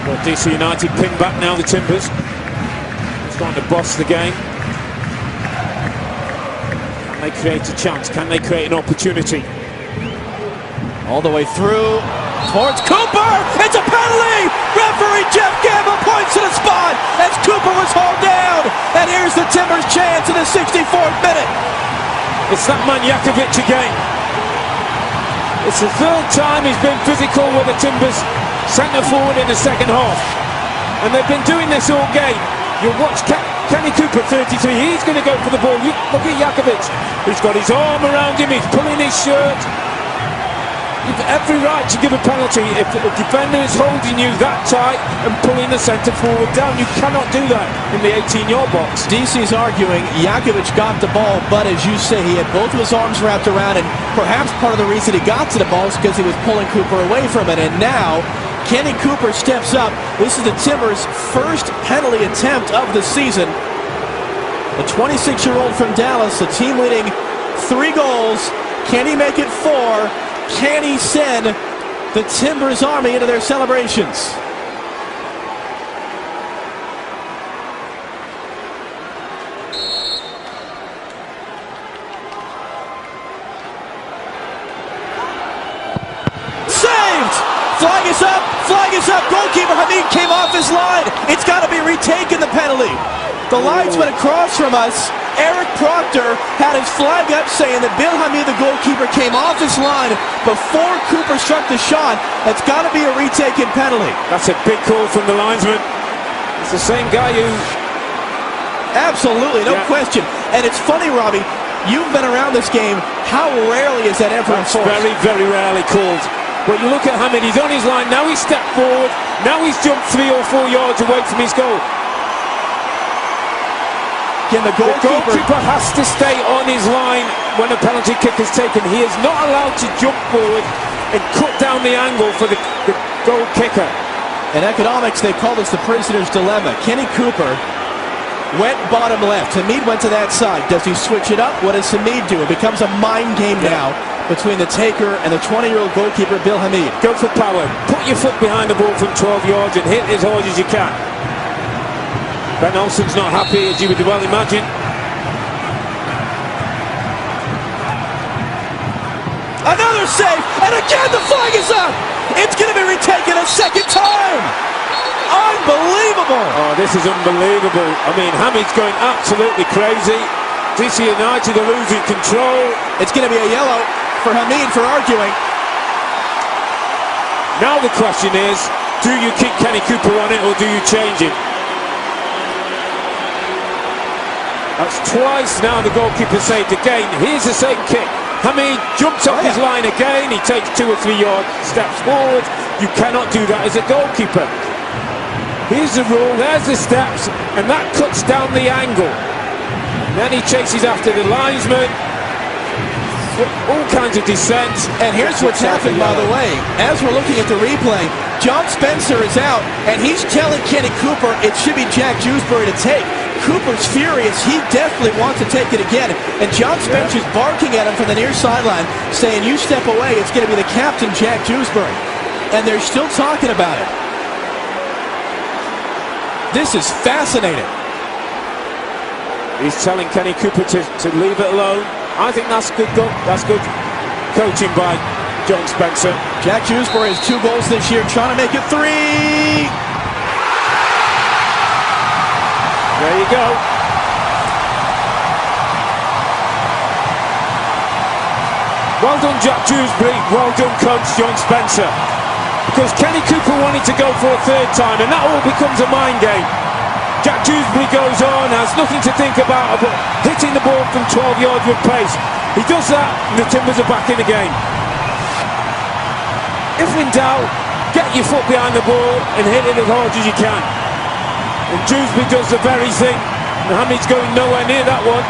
Got DC United pinned back now, the Timbers. Starting to boss the game. Can they create a chance? Can they create an opportunity? All the way through towards Cooper. It's a penalty. Referee Jeff Gamble points to the spot as Cooper was hauled down. And here's the Timbers' chance in the 64th minute. It's that man Jakovic again. It's the third time he's been physical with the Timbers centre forward in the second half. And they've been doing this all game. You'll watch Kenny Cooper, 33, he's going to go for the ball. Look at Jakovic. He's got his arm around him, he's pulling his shirt. You've every right to give a penalty if the defender is holding you that tight and pulling the centre forward down. You cannot do that in the 18-yard box. DC's arguing Jakovic got the ball, but as you say, he had both of his arms wrapped around, and perhaps part of the reason he got to the ball is because he was pulling Cooper away from it. And now Kenny Cooper steps up. This is the Timbers' first penalty attempt of the season. The 26-year-old from Dallas, the team leading 3 goals. Can he make it 4? Can he send the Timbers Army into their celebrations? Saved! Flag is up! Flag is up! Goalkeeper Hamid came off his line. It's got to be retaken, the penalty. The lines went across from us. Eric Proctor had his flag up saying that Bill Hamid, the goalkeeper, came off his line before Cooper struck the shot. That's got to be a retaken penalty. That's a big call from the linesman. It's the same guy who... Absolutely, no question. And it's funny, Robbie, you've been around this game. How rarely is that ever enforced? Very, very rarely called. But you look at Hamid, he's on his line. Now he's stepped forward. Now he's jumped 3 or 4 yards away from his goal. Again, the goalkeeper has to stay on his line when a penalty kick is taken. He is not allowed to jump forward and cut down the angle for the goal kicker. In economics, they call this the prisoner's dilemma. Kenny Cooper went bottom left. Hamid went to that side. Does he switch it up? What does Hamid do? It becomes a mind game now between the taker and the 20-year-old goalkeeper, Bill Hamid. Go for power. Put your foot behind the ball from 12 yards and hit as hard as you can. Ben Olsen's not happy, as you would well imagine. Another save, and again the flag is up! It's going to be retaken a second time! Unbelievable! Oh, this is unbelievable. I mean, Hamid's going absolutely crazy. DC United are losing control. It's going to be a yellow for Hamid for arguing. Now the question is, do you keep Kenny Cooper on it or do you change him? That's twice now the goalkeeper saved again. Here's the same kick. Hamid jumps off his line again. He takes 2 or 3 yard steps forward. You cannot do that as a goalkeeper. Here's the rule. There's the steps. And that cuts down the angle. And then he chases after the linesman. All kinds of descent. And here's what's happened, by the way. As we're looking at the replay, John Spencer is out. And he's telling Kenny Cooper it should be Jack Dewsbury to take. Cooper's furious. He definitely wants to take it again. And John Spencer's barking at him from the near sideline, saying, you step away, it's going to be the captain, Jack Dewsbury. And they're still talking about it. This is fascinating. He's telling Kenny Cooper to leave it alone. I think that's good. That's good coaching by John Spencer. Jack Dewsbury has 2 goals this year, trying to make it 3. There you go. Well done, Jack Dewsbury. Well done, coach John Spencer. Because Kenny Cooper wanted to go for a 3rd time, and that all becomes a mind game. Jack Dewsbury goes on, has nothing to think about but hitting the ball from 12 yards with pace. He does that, and the Timbers are back in the game. If in doubt, get your foot behind the ball and hit it as hard as you can. And Dewsbury does the very thing. Hamid's going nowhere near that one.